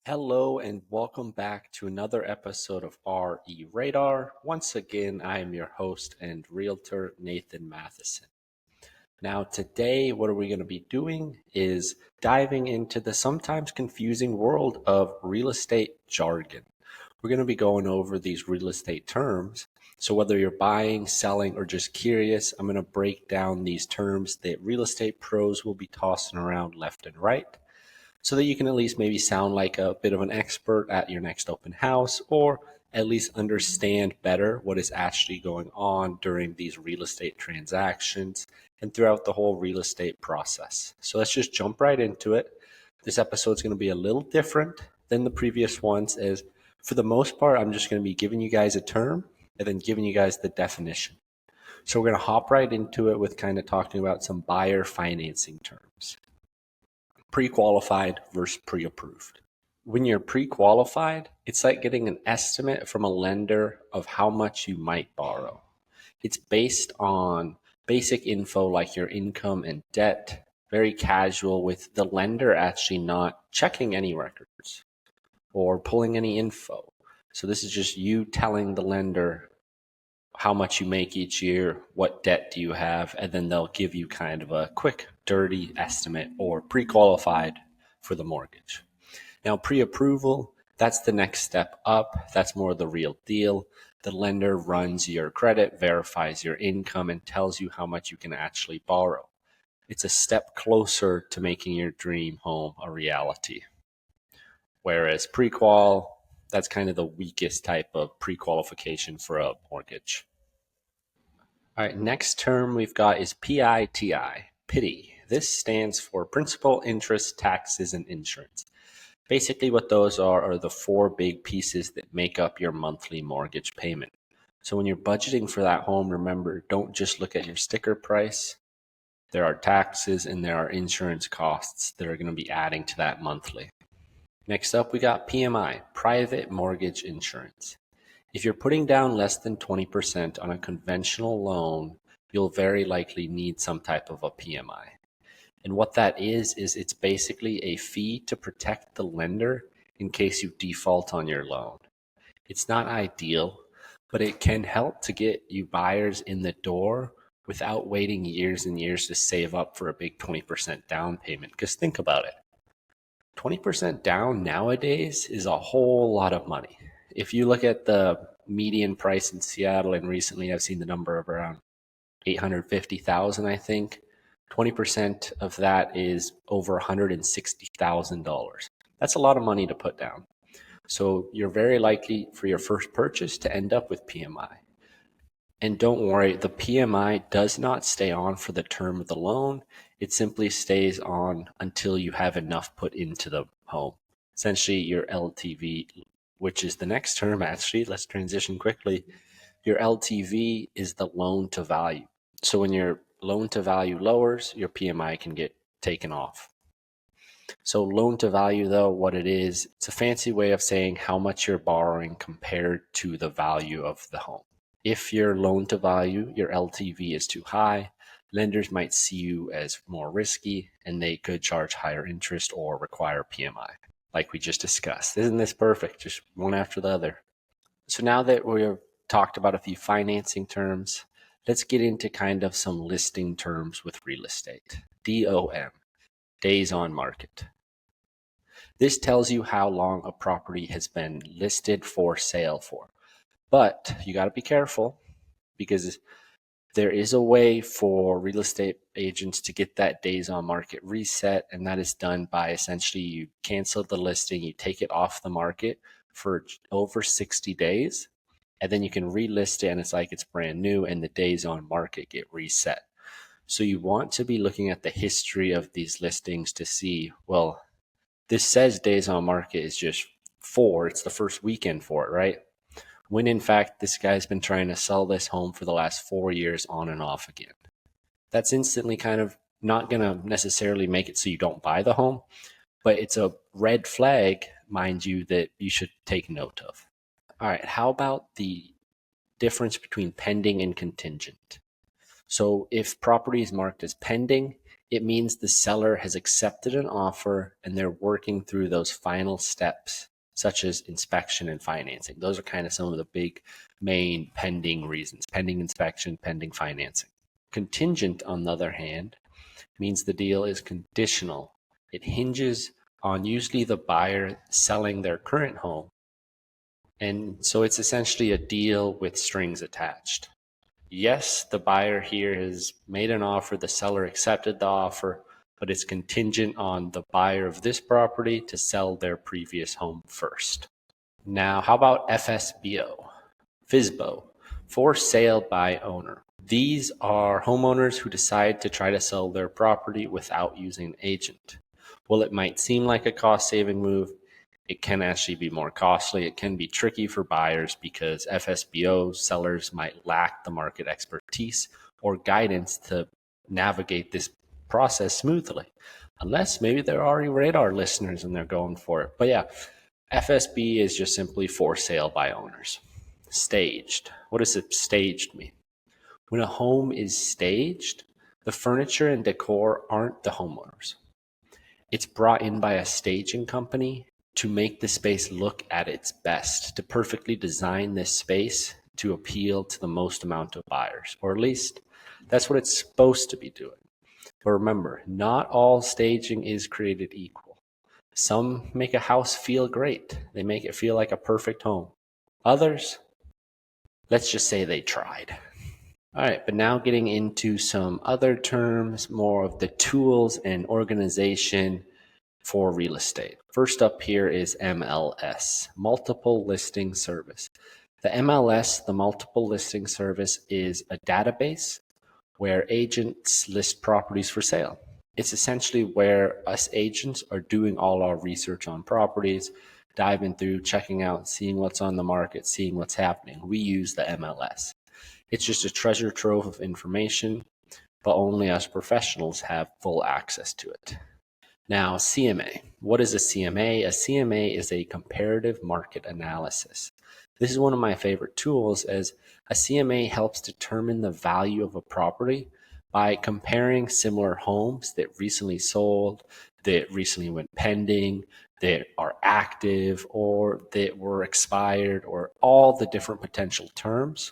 Hello and welcome back to another episode of RE Radar. Once again, I am your host and realtor, Nathan Matheson. Now, today, what are we going to be doing is diving into the sometimes confusing world of real estate jargon. We're going to be going over these real estate terms. So whether you're buying, selling, or just curious, I'm going to break down these terms that real estate pros will be tossing around left and right, so that you can at least maybe sound like a bit of an expert at your next open house, or at least understand better what is actually going on during these real estate transactions and throughout the whole real estate process. So let's just jump right into it. This episode is going to be a little different than the previous ones, as for the most part, I'm just going to be giving you guys a term and then giving you guys the definition. So we're going to hop right into it with kind of talking about some buyer financing terms. Pre-qualified versus pre-approved. When you're pre-qualified, it's like getting an estimate from a lender of how much you might borrow. It's based on basic info like your income and debt, very casual, with the lender actually not checking any records or pulling any info. So this is just you telling the lender how much you make each year, what debt do you have, and then they'll give you kind of a quick, dirty estimate or pre-qualified for the mortgage. Now, pre-approval, that's the next step up. That's more the real deal. The lender runs your credit, verifies your income, and tells you how much you can actually borrow. It's a step closer to making your dream home a reality. Whereas pre-qual, that's kind of the weakest type of pre-qualification for a mortgage. All right, next term we've got is PITI, PITI. This stands for Principal, Interest, Taxes, and Insurance. Basically what those are the four big pieces that make up your monthly mortgage payment. So when you're budgeting for that home, remember, don't just look at your sticker price. There are taxes and there are insurance costs that are going to be adding to that monthly. Next up, we got PMI, Private Mortgage Insurance. If you're putting down less than 20% on a conventional loan, you'll very likely need some type of a PMI. And what that is it's basically a fee to protect the lender in case you default on your loan. It's not ideal, but it can help to get you buyers in the door without waiting years and years to save up for a big 20% down payment. Because think about it. 20% down nowadays is a whole lot of money. If you look at the median price in Seattle, and recently I've seen the number of around 850,000, I think, 20% of that is over $160,000. That's a lot of money to put down. So you're very likely for your first purchase to end up with PMI. And don't worry, the PMI does not stay on for the term of the loan. It simply stays on until you have enough put into the home. Essentially, your LTV, which is the next term, actually, let's transition quickly. Your LTV is the loan to value. So when your loan to value lowers, your PMI can get taken off. So loan to value, though, what it is, it's a fancy way of saying how much you're borrowing compared to the value of the home. If your loan to value, your LTV, is too high, lenders might see you as more risky and they could charge higher interest or require PMI, like we just discussed. Isn't this perfect? Just one after the other. So now that we've talked about a few financing terms, let's get into kind of some listing terms with real estate. DOM, days on market. This tells you how long a property has been listed for sale for. But you got to be careful, because there is a way for real estate agents to get that days on market reset, and that is done by essentially you cancel the listing, you take it off the market for over 60 days, and then you can relist it and it's like it's brand new and the days on market get reset. So you want to be looking at the history of these listings to see, well, this says days on market is just 4, it's the first weekend for it, right? When in fact, this guy's been trying to sell this home for the last 4 years on and off again. That's instantly kind of not going to necessarily make it so you don't buy the home, but it's a red flag, mind you, that you should take note of. All right, how about the difference between pending and contingent? So if property is marked as pending, It means the seller has accepted an offer and they're working through those final steps, such as inspection and financing. Those are kind of some of the big main pending reasons: pending inspection, pending financing. Contingent, on the other hand, means the deal is conditional. It hinges on usually the buyer selling their current home. And so it's essentially a deal with strings attached. Yes, the buyer here has made an offer, the seller accepted the offer, but it's contingent on the buyer of this property to sell their previous home first. Now, how about FSBO? FSBO, for sale by owner. These are homeowners who decide to try to sell their property without using an agent. Well, it might seem like a cost-saving move. It can actually be more costly. It can be tricky for buyers because FSBO sellers might lack the market expertise or guidance to navigate this process smoothly, unless maybe they're already radar listeners and they're going for it. But yeah, FSB is just simply for sale by owners. Staged. What does it staged mean? When a home is staged, the furniture and decor aren't the homeowners. It's brought in by a staging company to make the space look at its best, to perfectly design this space to appeal to the most amount of buyers, or at least that's what it's supposed to be doing. But remember, not all staging is created equal. Some make a house feel great. They make it feel like a perfect home. Others, let's just say they tried. All right, but now getting into some other terms, more of the tools and organization for real estate. First up here is MLS, Multiple Listing Service. The MLS, the Multiple Listing Service, is a database where agents list properties for sale. It's essentially where us agents are doing all our research on properties, diving through, checking out, seeing what's on the market, seeing what's happening. We use the MLS. It's just a treasure trove of information, but only us professionals have full access to it. Now, CMA. What is a CMA? A CMA is a comparative market analysis. This is one of my favorite tools, as a CMA helps determine the value of a property by comparing similar homes that recently sold, that recently went pending, that are active, or that were expired, or all the different potential terms.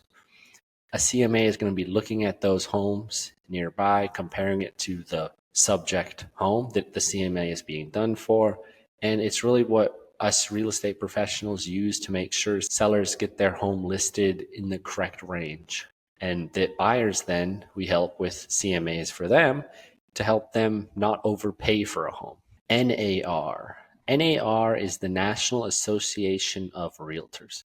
A CMA is going to be looking at those homes nearby, comparing it to the subject home that the CMA is being done for. And it's really what us real estate professionals use to make sure sellers get their home listed in the correct range. And that buyers then, we help with CMAs for them to help them not overpay for a home. NAR. NAR is the National Association of Realtors.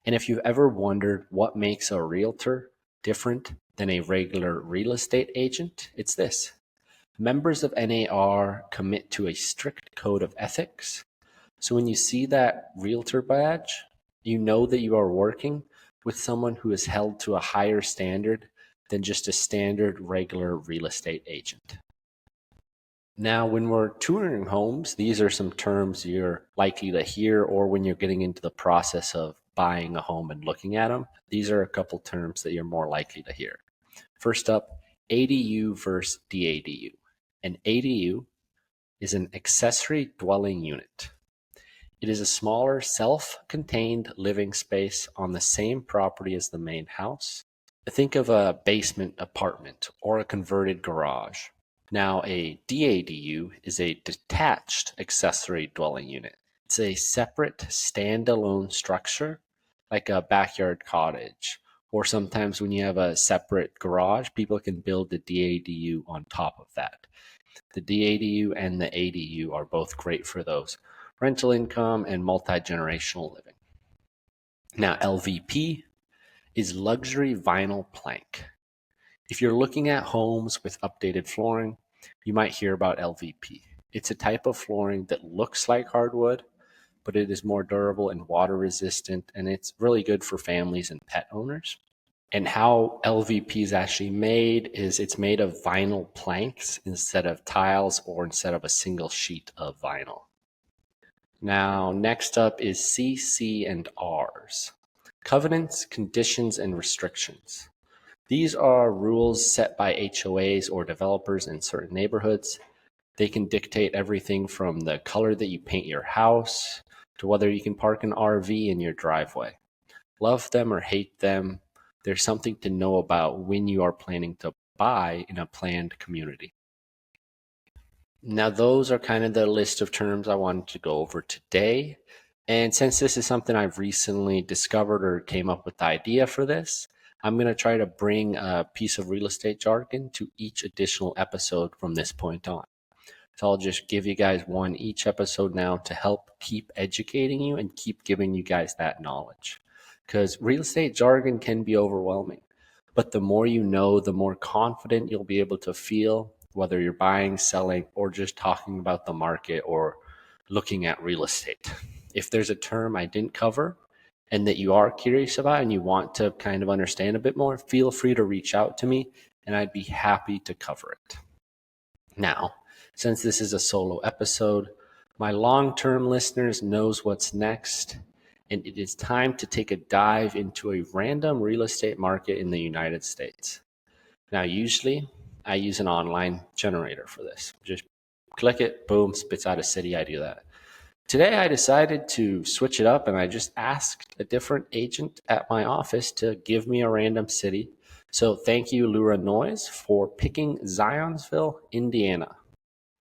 And if you've ever wondered what makes a realtor different than a regular real estate agent, it's this. Members of NAR commit to a strict code of ethics. So when you see that realtor badge, you know that you are working with someone who is held to a higher standard than just a standard regular real estate agent. Now, when we're touring homes, these are some terms you're likely to hear, or when you're getting into the process of buying a home and looking at them, these are a couple terms that you're more likely to hear. First up, ADU versus DADU. An ADU is an accessory dwelling unit. It is a smaller self-contained living space on the same property as the main house. Think of a basement apartment or a converted garage. Now, a DADU is a detached accessory dwelling unit. It's a separate standalone structure, like a backyard cottage. Or sometimes when you have a separate garage, people can build the DADU on top of that. The DADU and the ADU are both great for those rental income and multi-generational living. Now, LVP is luxury vinyl plank. If you're looking at homes with updated flooring, you might hear about LVP. It's a type of flooring that looks like hardwood, but it is more durable and water resistant, and it's really good for families and pet owners. And how LVP is actually made is it's made of vinyl planks instead of tiles or instead of a single sheet of vinyl. Now, next up is CC and Rs. Covenants, conditions, and restrictions. These are rules set by HOAs or developers in certain neighborhoods. They can dictate everything from the color that you paint your house to whether you can park an RV in your driveway. Love them or hate them, there's something to know about when you are planning to buy in a planned community. Now, those are kind of the list of terms I wanted to go over today. And since this is something I've recently discovered or came up with the idea for this, I'm going to try to bring a piece of real estate jargon to each additional episode from this point on. So I'll just give you guys one each episode now to help keep educating you and keep giving you guys that knowledge. Because real estate jargon can be overwhelming, but the more you know, the more confident you'll be able to feel, whether you're buying, selling, or just talking about the market or looking at real estate. If there's a term I didn't cover and that you are curious about and you want to kind of understand a bit more, feel free to reach out to me and I'd be happy to cover it. Now, since this is a solo episode, my long-term listeners knows what's next, and it is time to take a dive into a random real estate market in the United States. Now, usually I use an online generator for this. Just click it, boom, spits out a city. I do that. Today, I decided to switch it up and I just asked a different agent at my office to give me a random city. So thank you, Lura Noise, for picking Zionsville, Indiana.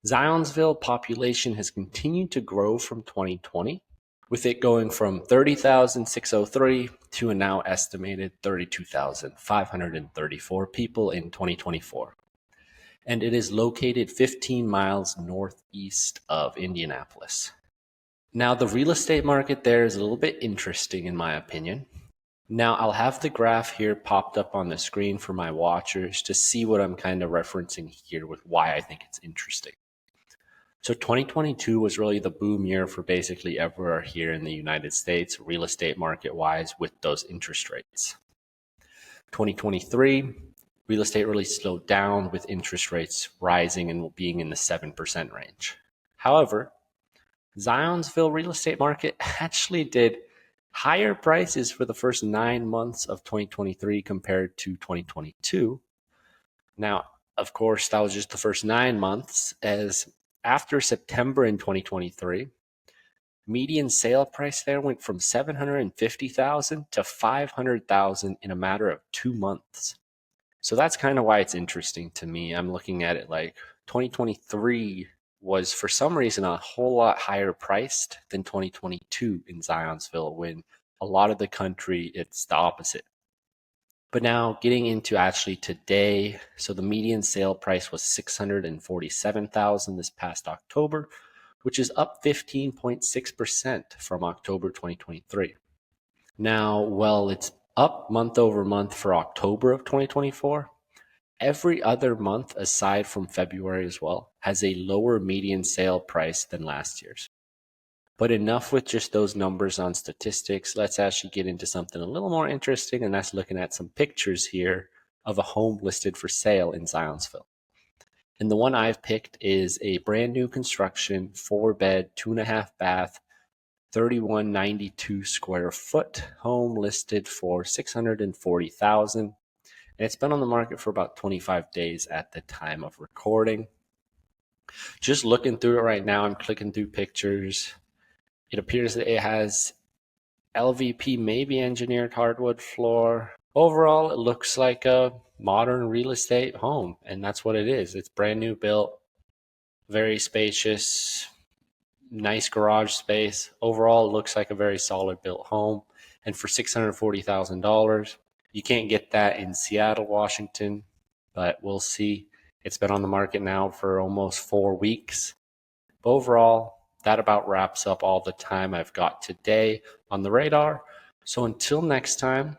Zionsville population has continued to grow from 2020, with it going from 30,603 to a now estimated 32,534 people in 2024. And it is located 15 miles northeast of Indianapolis. Now, the real estate market there is a little bit interesting in my opinion. Now, I'll have the graph here popped up on the screen for my watchers to see what I'm kind of referencing here with why I think it's interesting. So 2022 was really the boom year for basically everywhere here in the United States, real estate market-wise, with those interest rates. 2023, real estate really slowed down with interest rates rising and being in the 7% range. However, Zionsville real estate market actually did higher prices for the first 9 months of 2023 compared to 2022. Now, of course, that was just the first 9 months, as after September in 2023, median sale price there went from $750,000 to $500,000 in a matter of 2 months. So that's kind of why it's interesting to me. I'm looking at it like 2023 was for some reason a whole lot higher priced than 2022 in Zionsville, when a lot of the country, it's the opposite. But now getting into actually today, so the median sale price was $647,000 this past October, which is up 15.6% from October 2023. Now, well, it's up month over month for October of 2024. Every other month aside from February as well has a lower median sale price than last year's. But enough with just those numbers on statistics. Let's actually get into something a little more interesting, and that's looking at some pictures here of a home listed for sale in Zionsville. And the one I've picked is a brand new construction, 4-bed, 2.5-bath, 3192 square foot home listed for $640,000. And it's been on the market for about 25 days at the time of recording. Just looking through it right now, I'm clicking through pictures. It appears that it has LVP, maybe engineered hardwood floor. Overall, it looks like a modern real estate home, and that's what it is. It's brand new built, very spacious, nice garage space. Overall, it looks like a very solid built home. And for $640,000, you can't get that in Seattle, Washington, but we'll see. It's been on the market now for almost 4 weeks. But overall, that about wraps up all the time I've got today on the radar. So until next time,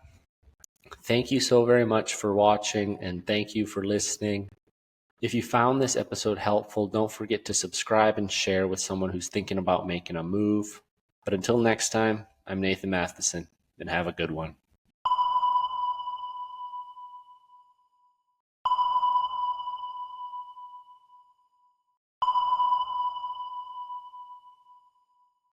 thank you so very much for watching and thank you for listening. If you found this episode helpful, don't forget to subscribe and share with someone who's thinking about making a move. But until next time, I'm Nathan Matheson, and have a good one.